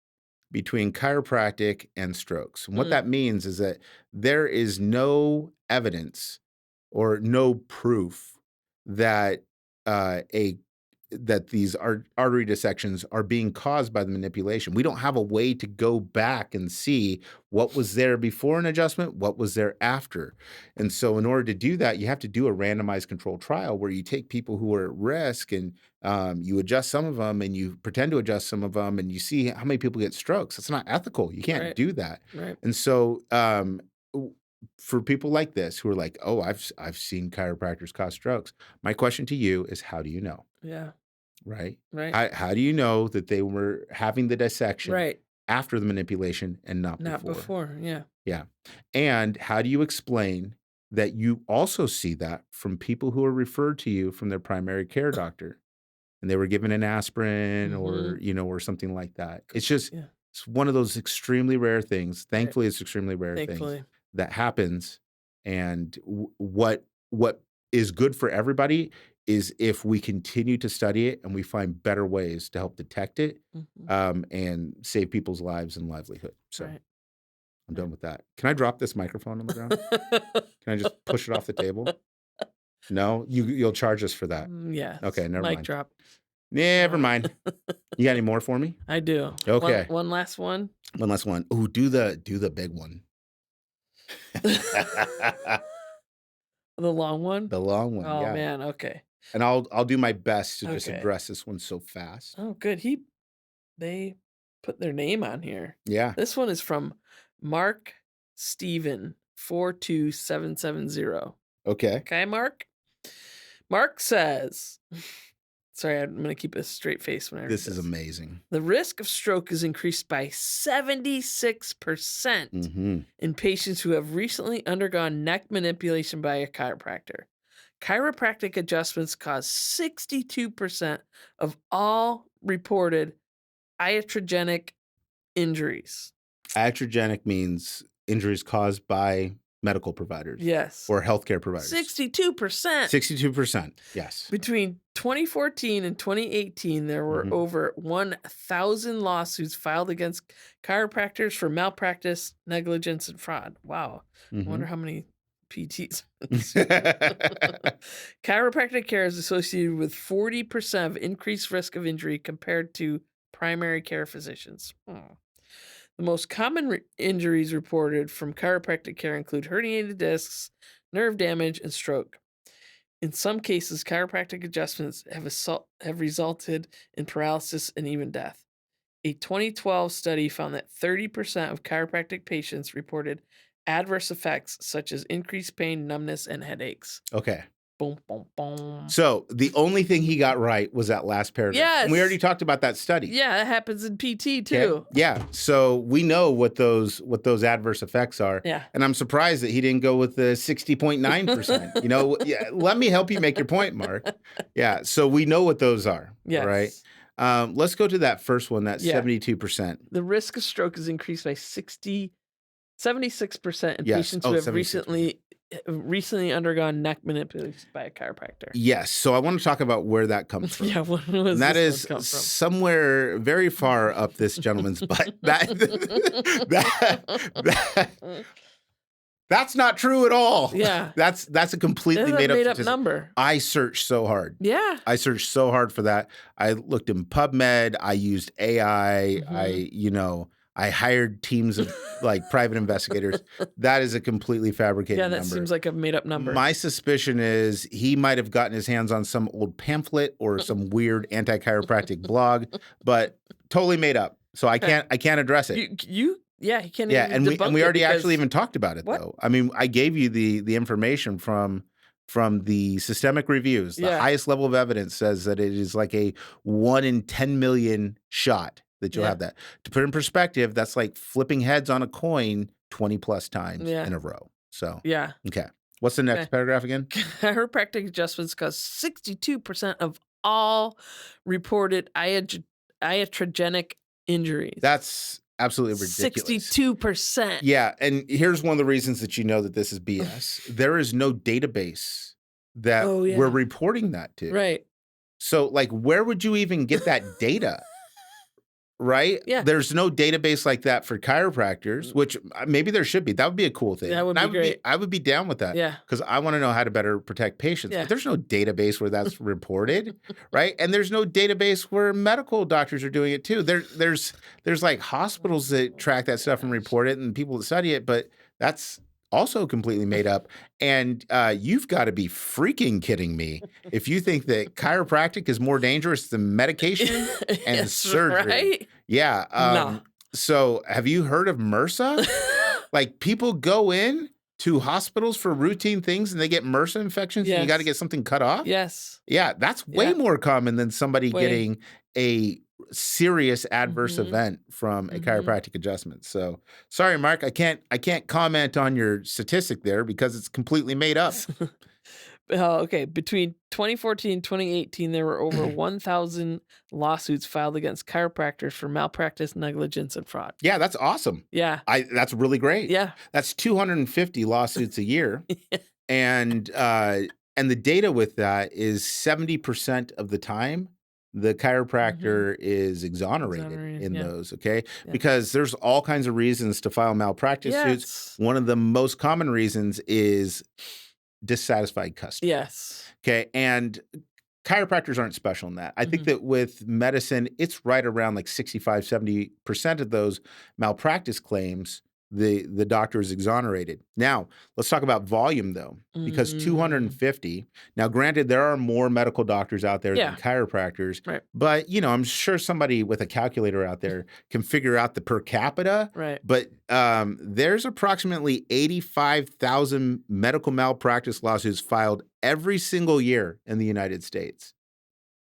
between chiropractic and strokes. And what Mm, that means is that there is no evidence or no proof that a that these artery dissections are being caused by the manipulation. We don't have a way to go back and see what was there before an adjustment, what was there after. And so in order to do that, you have to do a randomized controlled trial where you take people who are at risk and you adjust some of them and you pretend to adjust some of them and you see how many people get strokes. That's not ethical. You can't right. do that. Right. And so for people like this who are like, oh, I've seen chiropractors cause strokes. My question to you is, how do you know? Yeah. Right? Right. How do you know that they were having the dissection Right. after the manipulation and not Not before? before. Yeah. Yeah. And how do you explain that you also see that from people who are referred to you from their primary care doctor and they were given an aspirin or, or something like that? It's just, Yeah. it's one of those extremely rare things. Right. Thankfully, it's extremely rare things Thankfully. that happens. And what is good for everybody is if we continue to study it and we find better ways to help detect it and save people's lives and livelihood. So Right. I'm done with that. Can I drop this microphone on the ground? Can I just push it off the table? No, you'll charge us for that. Yeah. Okay, never Mic mind. drop. Never mind. You got any more for me? I do. Okay. One last one. One last one. Ooh, do the big one. The long one? The long one. Oh yeah. man, okay. And I'll do my best to just Okay. address this one so fast. Oh good. They put their name on here. Yeah. This one is from Mark Steven 42770. Okay. Okay, Mark? Mark says, sorry, I'm going to keep a straight face when I read This is amazing. The risk of stroke is increased by 76% in patients who have recently undergone neck manipulation by a chiropractor. Chiropractic adjustments cause 62% of all reported iatrogenic injuries. Iatrogenic means injuries caused by medical providers. Yes. Or healthcare providers. 62%. 62%. Yes. Between 2014 and 2018, there were over 1,000 lawsuits filed against chiropractors for malpractice, negligence, and fraud. Wow. I wonder how many PTs. Chiropractic care is associated with 40% of increased risk of injury compared to primary care physicians. The most common injuries reported from chiropractic care include herniated discs, nerve damage, and stroke. In some cases, chiropractic adjustments have resulted in paralysis and even death. A 2012 study found that 30% of chiropractic patients reported adverse effects such as increased pain, numbness, and headaches. Okay. Boom, boom, boom. So the only thing he got right was that last paragraph. Yes. And we already talked about that study. Yeah, that happens in PT too. Okay? Yeah. So we know what those adverse effects are. Yeah. And I'm surprised that he didn't go with the 60.9%. Let me help you make your point, Mark. Yeah. So we know what those are. Yes. Right. Let's go to that first one, that 72%. The risk of stroke is increased by 76% in Yes. patients who have 76%. recently undergone neck manipulation by a chiropractor. Yes. So I want to talk about where that comes from. Yeah, what was and that this is one come from? somewhere very far up this gentleman's butt. That's not true at all. Yeah. That's a completely made up number. I searched so hard. Yeah. I searched so hard for that. I looked in PubMed. I used AI. I hired teams of like private investigators. That is a completely fabricated number. Yeah, that seems like a made up number. My suspicion is he might have gotten his hands on some old pamphlet or some weird anti-chiropractic blog, but totally made up. So I can't address it. He can't. Yeah, even and we already because... actually even talked about it though. I mean, I gave you the information from the systemic reviews. The highest level of evidence says that it is like a 1 in 10 million shot that you'll have that. To put in perspective, that's like flipping heads on a coin 20 plus times in a row. So okay. What's the next paragraph again? Chiropractic adjustments cause 62% of all reported iatrogenic injuries. That's absolutely ridiculous. 62%. Yeah, and here's one of the reasons that you know that this is BS. There is no database that we're reporting that to. Right. So, like, where would you even get that data? right? Yeah. There's no database like that for chiropractors, which maybe there should be. That would be a cool thing. That would And be great. I would be down with that. Yeah. Because I want to know how to better protect patients. Yeah. But there's no database where that's reported, right? And there's no database where medical doctors are doing it too. There's like hospitals that track that stuff and report it, and people that study it, but that's also completely made up. And you've got to be freaking kidding me if you think that chiropractic is more dangerous than medication and Yes, surgery. right? Yeah. No. So have you heard of MRSA? Like people go in to hospitals for routine things and they get MRSA infections and you got to Yes. get something cut off? Yes. Yeah, that's way Yeah. more common than somebody Way. getting a serious adverse Mhm. event from a Mhm. chiropractic adjustment. So sorry, Mark, I can't comment on your statistic there because it's completely made up. Okay. Between 2014 and 2018, there were over 1,000 lawsuits filed against chiropractors for malpractice, negligence, and fraud. Yeah, that's awesome. Yeah. That's really great. Yeah. That's 250 lawsuits a year. And the data with that is 70% of the time the chiropractor is exonerated in yeah. those, okay? Yeah. Because there's all kinds of reasons to file malpractice suits. Yes. One of the most common reasons is dissatisfied customer. Yes. Okay, and chiropractors aren't special in that. I think Mhm. that with medicine, it's right around like 65, 70% of those malpractice claims, the doctor is exonerated. Now, let's talk about volume though, because Mm. 250, now granted, there are more medical doctors out there Yeah. than chiropractors, Right. but you know, I'm sure somebody with a calculator out there can figure out the per capita. Right. But there's approximately 85,000 medical malpractice lawsuits filed every single year in the United States.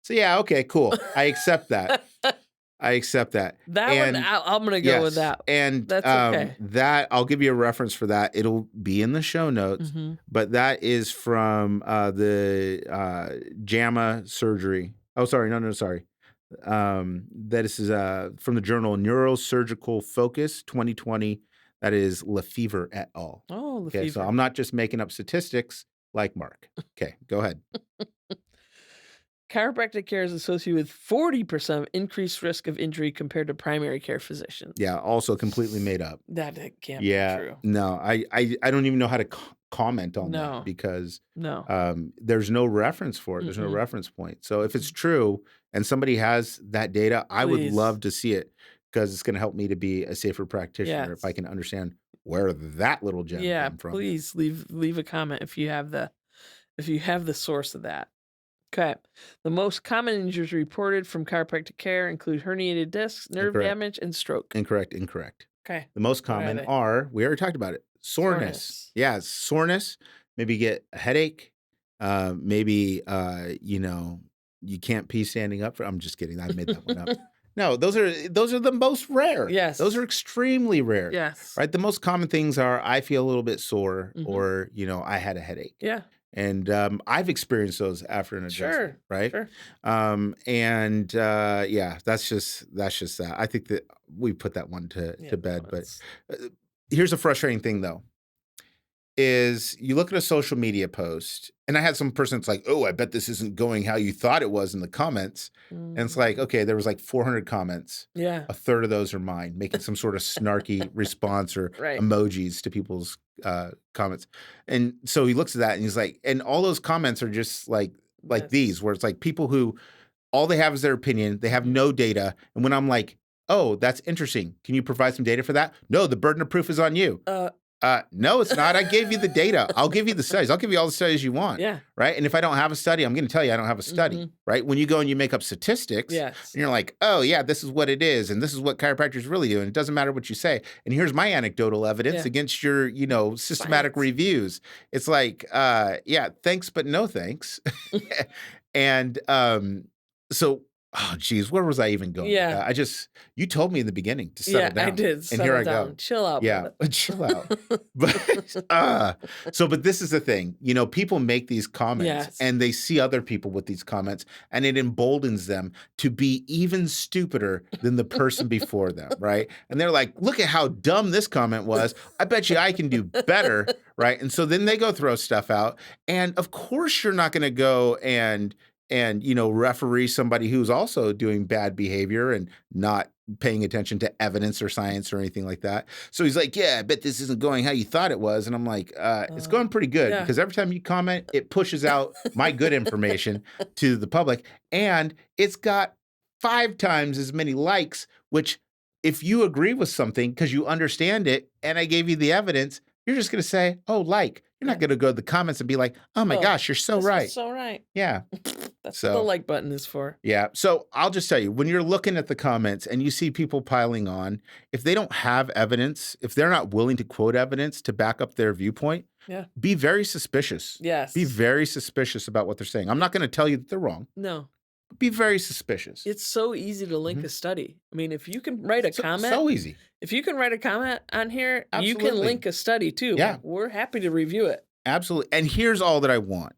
So yeah, okay, cool. I accept that. I accept that. That And one, I'm going to go with that. And That's okay. that I'll give you a reference for that. It'll be in the show notes, Mhm. but that is from the JAMA surgery. Oh, sorry, no, sorry. That is from the journal Neurosurgical Focus 2020. That is Lefevre et al. Oh, Okay, so Lefevre. I'm not just making up statistics like Mark. Okay, go ahead. Chiropractic care is associated with 40% of increased risk of injury compared to primary care physicians. Yeah, also completely made up. That can't Yeah, be true. no, I don't even know how to comment on No. that because No. there's no reference for it. There's no Mm-mm. reference point. So if it's true and somebody has that data, I would Please. love to see it because it's going to help me to be a safer practitioner if I Yes. can understand where that little gem Yeah, came from. please leave a comment if you have the source of that. Okay. The most common injuries reported from chiropractic care include herniated discs, nerve Incorrect. damage, and stroke. Incorrect. Okay. The most What are common they? are, we already talked about it, soreness. Yeah, soreness. Maybe get a headache. Maybe you can't pee standing up. I'm just kidding. I made that one up. No, those are the most rare. Yes. Those are extremely rare. Yes. Right. The most common things are I feel a little bit sore, Mhm. or I had a headache. Yeah. And I've experienced those after an adjustment. Sure. Right. Sure. Yeah, that's just that. I think that we put that one to bed. no, But it's- here's a frustrating thing though. Is you look at a social media post, and I had some person that's like, "Oh, I bet this isn't going how you thought it was" in the comments, and it's like, okay, there was like 400 comments. Yeah. A third of those are mine, making some sort of snarky response or Right. emojis to people's comments. And so he looks at that and he's like, and all those comments are just like Yes. these, where it's like people who all they have is their opinion, they have no data. And when I'm like, "Oh, that's interesting. Can you provide some data for that?" "No, the burden of proof is on you." No, it's not. I gave you the data. I'll give you the studies. I'll give you all the studies you want. Yeah. Right. And if I don't have a study, I'm going to tell you I don't have a study. Mhm. Right. When you go and you make up statistics, Yes. and you're like, "Oh, yeah, this is what it is. And this is what chiropractors really do. And it doesn't matter what you say. And here's my anecdotal evidence Yeah. against your, systematic Science. reviews." It's like, yeah, thanks, but no thanks. And so, oh, geez, where was I even going? Yeah. You told me in the beginning to settle Yeah, down. I did. And Settle here I down. go. Chill out. Yeah, brother. chill out. But but this is the thing, people make these comments Yes. and they see other people with these comments, and it emboldens them to be even stupider than the person before them, right? And they're like, "Look at how dumb this comment was. I bet you I can do better," right? And so then they go throw stuff out, and of course you're not going to go and referee somebody who's also doing bad behavior and not paying attention to evidence or science or anything like that. So he's like, yeah, I bet this isn't going how you thought it was. And I'm like, it's going pretty good yeah. because every time you comment, it pushes out my good information to the public. And it's got 5 times as many likes, which if you agree with something because you understand it and I gave you the evidence, you're just going to say, oh, like. You're not going to go to the comments and be like, oh my gosh, you're so right. So right. Yeah. That's what the like button is for. Yeah. So I'll just tell you, when you're looking at the comments and you see people piling on, if they don't have evidence, if they're not willing to quote evidence to back up their viewpoint, be very suspicious. Yes. Be very suspicious about what they're saying. I'm not going to tell you that they're wrong. No. Be very suspicious. It's so easy to link a study. I mean, if you can write a comment. So easy. If you can write a comment on here, Absolutely. you can link a study too. Yeah. We're happy to review it. Absolutely. And here's all that I want.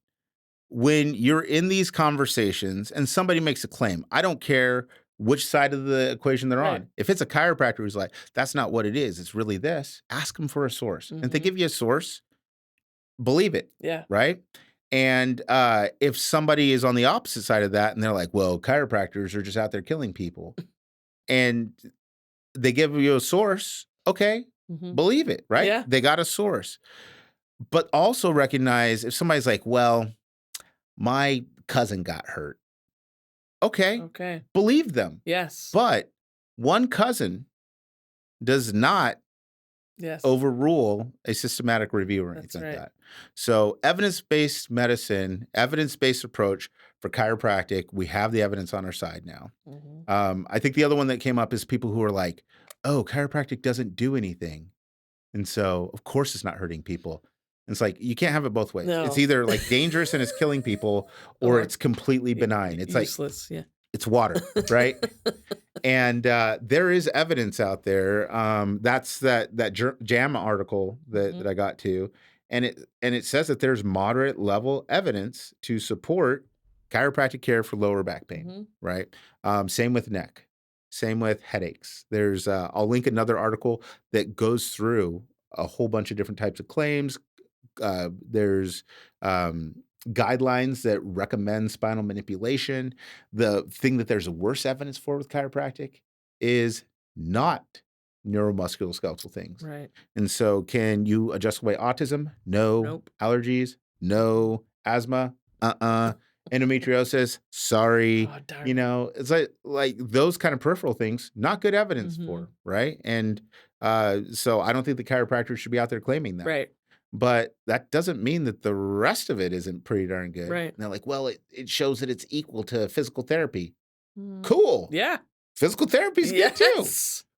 When you're in these conversations and somebody makes a claim, I don't care which side of the equation they're on. If it's a chiropractor who's like, that's not what it is, it's really this, ask them for a source. And if they give you a source, believe it. Yeah. Right? And if somebody is on the opposite side of that and they're like, well, chiropractors are just out there killing people and they give you a source, okay, believe it, right? Yeah. They got a source. But also recognize if somebody's like, well, my cousin got hurt. Okay. Believe them. Yes. But one cousin does not overrule a systematic review or anything like that. So evidence-based medicine, evidence-based approach for chiropractic, we have the evidence on our side now. I think the other one that came up is people who are like, oh, chiropractic doesn't do anything. And so, of course, it's not hurting people. And it's like, you can't have it both ways. No. It's either like dangerous and it's killing people or it's completely benign. It's useless. Like, it's water, right? And there is evidence out there. That's that JAMA article that I got to. And it says that there's moderate level evidence to support chiropractic care for lower back pain, right? Same with neck. Same with headaches. There's I'll link another article that goes through a whole bunch of different types of claims. There's guidelines that recommend spinal manipulation. The thing that there's worse evidence for with chiropractic is not neuromusculoskeletal things. Right. And so can you adjust away autism? No. Nope. Allergies? No. Asthma? Endometriosis? Sorry. Oh, darn. You know, it's like those kind of peripheral things, not good evidence for, right? And so I don't think the chiropractors should be out there claiming that. Right. But that doesn't mean that the rest of it isn't pretty darn good. Right. And they're like, well, it shows that it's equal to physical therapy. Cool. Yeah. Physical therapy is good too.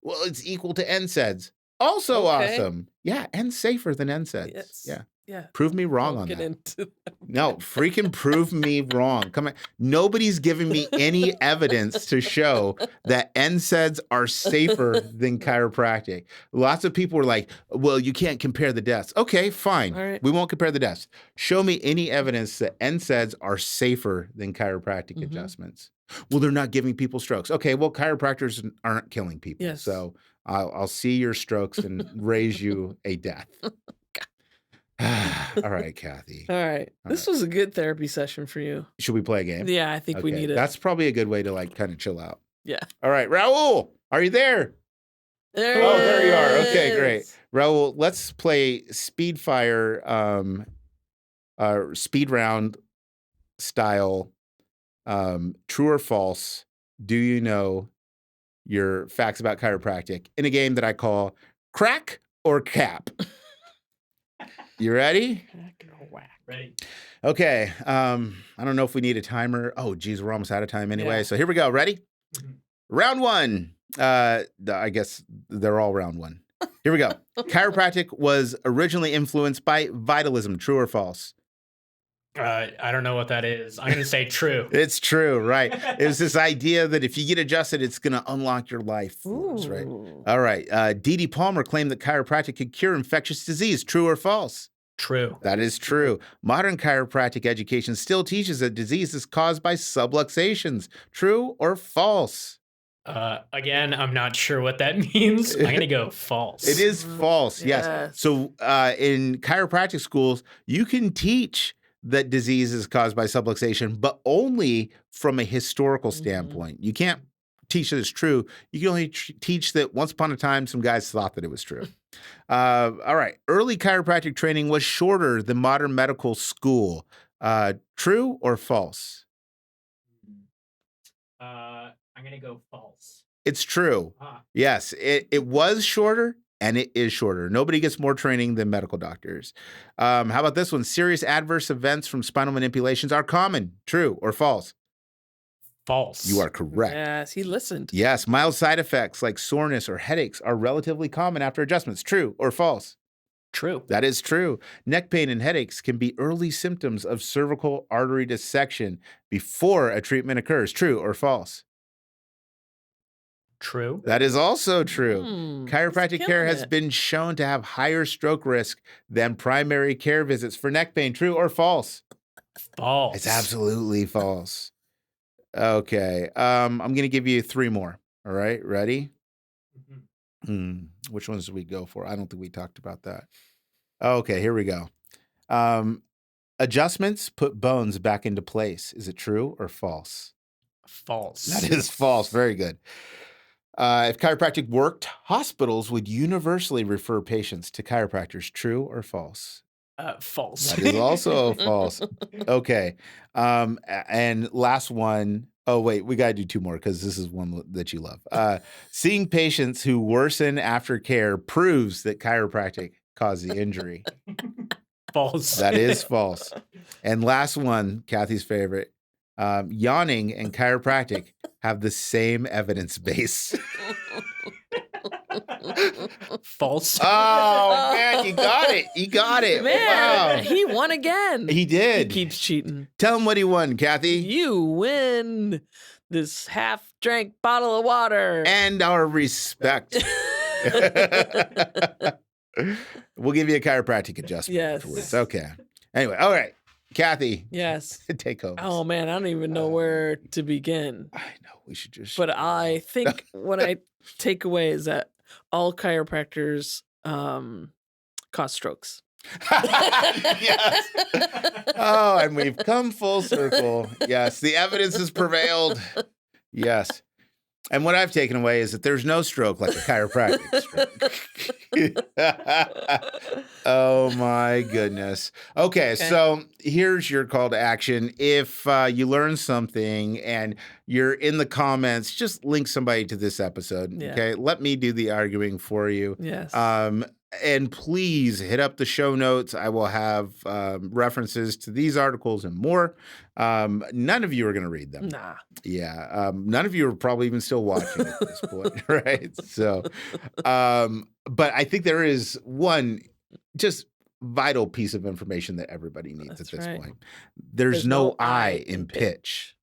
Well, it's equal to NSAIDs. Also awesome. Yeah, and safer than NSAIDs. Yes. Yeah. Yeah. Prove me wrong on that. No, freaking prove me wrong. Come on. Nobody's giving me any evidence to show that NSAIDs are safer than chiropractic. Lots of people are like, well, you can't compare the deaths. Okay, fine. All right. We won't compare the deaths. Show me any evidence that NSAIDs are safer than chiropractic adjustments. Well, they're not giving people strokes. Okay, well, chiropractors aren't killing people. Yes. So I'll see your strokes and raise you a death. All right, Kathy. All right. This was a good therapy session for you. Should we play a game? Yeah, I think we need it. That's probably a good way to like kind of chill out. Yeah. All right, Raul, are you there? There you are. Okay, great. Raul, let's play speed fire, speed round style, true or false. Do you know your facts about chiropractic in a game that I call Crack or Cap? You ready? Ready. Okay. I don't know if we need a timer. Oh, geez, we're almost out of time anyway. Yeah. So here we go. Ready? Round one. I guess they're all round one. Here we go. Chiropractic was originally influenced by vitalism. True or false? I don't know what that is. I'm going to say true. It's true, right? It was this idea that if you get adjusted, it's going to unlock your life force, right? Ooh. All right. D.D. Palmer claimed that chiropractic could cure infectious disease. True or false? True. That is true. Modern chiropractic education still teaches that disease is caused by subluxations. True or false? Again, I'm not sure what that means. I'm going to go false. It is false, yes. So in chiropractic schools, you can teach that disease is caused by subluxation, but only from a historical standpoint. You can't teach that it's true. You can only teach that once upon a time, some guys thought that it was true. All right. Early chiropractic training was shorter than modern medical school. True or false? I'm going to go false. It's true. Yes, it was shorter and it is shorter. Nobody gets more training than medical doctors. How about this one? Serious adverse events from spinal manipulations are common. True or false? False. You are correct. Yes, he listened. Yes, mild side effects like soreness or headaches are relatively common after adjustments. True or false? True. That is true. Neck pain and headaches can be early symptoms of cervical artery dissection before a treatment occurs. True or false? True. That is also true. He's Chiropractic care killing has it. been shown to have higher stroke risk than primary care visits for neck pain. True or false? False. It's absolutely false. Okay. I'm going to give you 3 more. All right. Ready? Which ones did we go for? I don't think we talked about that. Okay. Here we go. Adjustments put bones back into place. Is it true or false? False. That is false. Very good. If chiropractic worked, hospitals would universally refer patients to chiropractors. True or false? False. That is also false. Okay. And last one. Oh, wait, we got to do 2 more because this is one that you love. Seeing patients who worsen after care proves that chiropractic caused the injury. False. That is false. And last one, Kathy's favorite. Yawning and chiropractic have the same evidence base. False. Oh, man, you got it. You got it. Man, Wow. he won again. He did. He keeps cheating. Tell him what he won, Kathy. You win this half-drank bottle of water. And our respect. We'll give you a chiropractic adjustment Yes. afterwards. Okay. Anyway, all right. Kathy, Yes. take home. Oh, man, I don't even know where to begin. I know. We should just. But I think what I take away is that all chiropractors cause strokes. Yes. Oh, and we've come full circle. Yes. The evidence has prevailed. Yes. And what I've taken away is that there's no stroke like a chiropractic stroke. Oh, my goodness. Okay, so here's your call to action. If you learn something and you're in the comments, just link somebody to this episode. Yeah. Okay, let me do the arguing for you. Yes. And please hit up the show notes. I will have references to these articles and more. None of you are going to read them. Nah. Yeah. None of you are probably even still watching at this point, right? So, but I think there is one just vital piece of information that everybody needs That's at this right. point. There's no I in pitch.